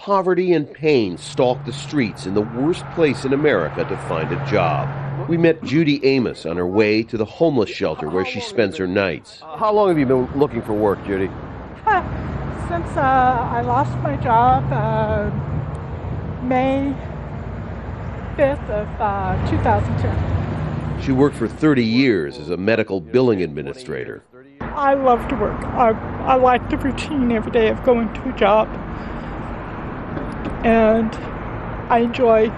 Poverty and pain stalk the streets in the worst place in America to find a job. We met Judy Amos on her way to the homeless shelter where she spends her nights. How long have you been looking for work, Judy? Since I lost my job May 5th of 2010. She worked for 30 years as a medical billing administrator. I love to work. I like the routine every day of going to a job. And I enjoy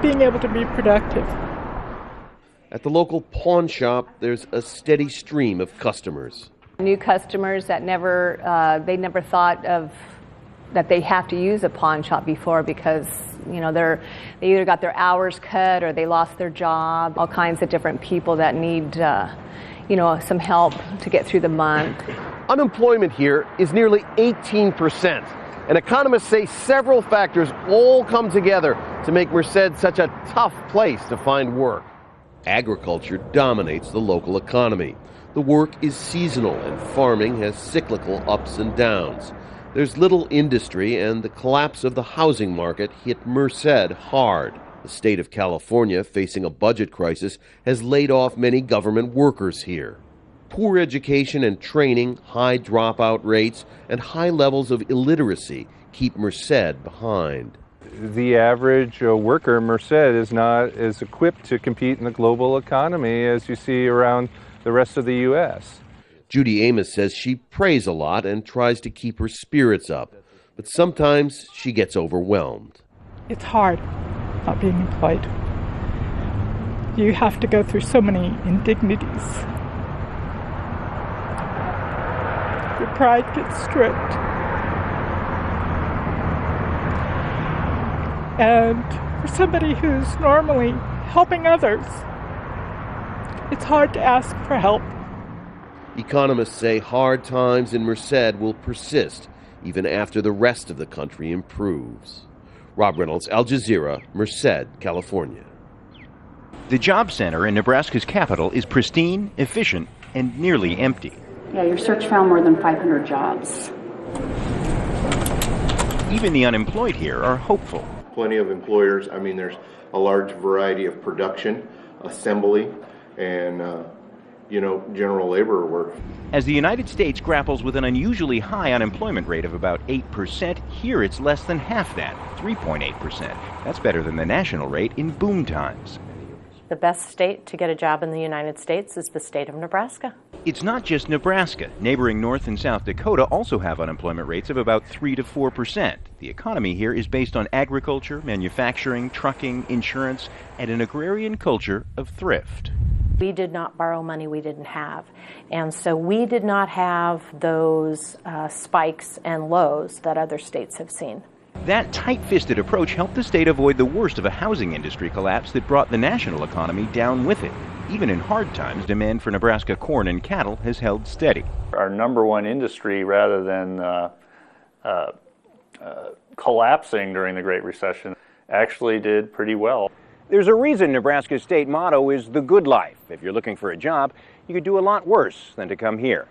being able to be productive. At the local pawn shop, there's a steady stream of customers. New customers that they never thought of that they have to use a pawn shop before because, you know, they either got their hours cut or they lost their job. All kinds of different people that need, some help to get through the month. Unemployment here is nearly 18%. And economists say several factors all come together to make Merced such a tough place to find work. Agriculture dominates the local economy. The work is seasonal and farming has cyclical ups and downs. There's little industry and the collapse of the housing market hit Merced hard. The state of California, facing a budget crisis, has laid off many government workers here. Poor education and training, high dropout rates, and high levels of illiteracy keep Merced behind. The average worker in Merced is not as equipped to compete in the global economy as you see around the rest of the U.S. Judy Amos says she prays a lot and tries to keep her spirits up, but sometimes she gets overwhelmed. It's hard not being employed. You have to go through so many indignities. Your pride gets stripped. And for somebody who's normally helping others, it's hard to ask for help. Economists say hard times in Merced will persist even after the rest of the country improves. Rob Reynolds, Al Jazeera, Merced, California. The job center in Nebraska's capital is pristine, efficient, and nearly empty. Yeah, your search found more than 500 jobs. Even the unemployed here are hopeful. Plenty of employers. I mean, there's a large variety of production, assembly, and general labor work. As the United States grapples with an unusually high unemployment rate of about 8%, here it's less than half that, 3.8%. That's better than the national rate in boom times. The best state to get a job in the United States is the state of Nebraska. It's not just Nebraska. Neighboring North and South Dakota also have unemployment rates of about 3 to 4%. The economy here is based on agriculture, manufacturing, trucking, insurance, and an agrarian culture of thrift. We did not borrow money we didn't have, and so we did not have those spikes and lows that other states have seen. That tight-fisted approach helped the state avoid the worst of a housing industry collapse that brought the national economy down with it. Even in hard times, demand for Nebraska corn and cattle has held steady. Our number one industry, rather than collapsing during the Great Recession, actually did pretty well. There's a reason Nebraska's state motto is the good life. If you're looking for a job, you could do a lot worse than to come here.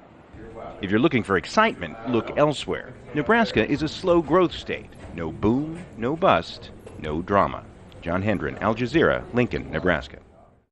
If you're looking for excitement, look elsewhere. Nebraska is a slow growth state. No boom, no bust, no drama. John Hendren, Al Jazeera, Lincoln, Nebraska.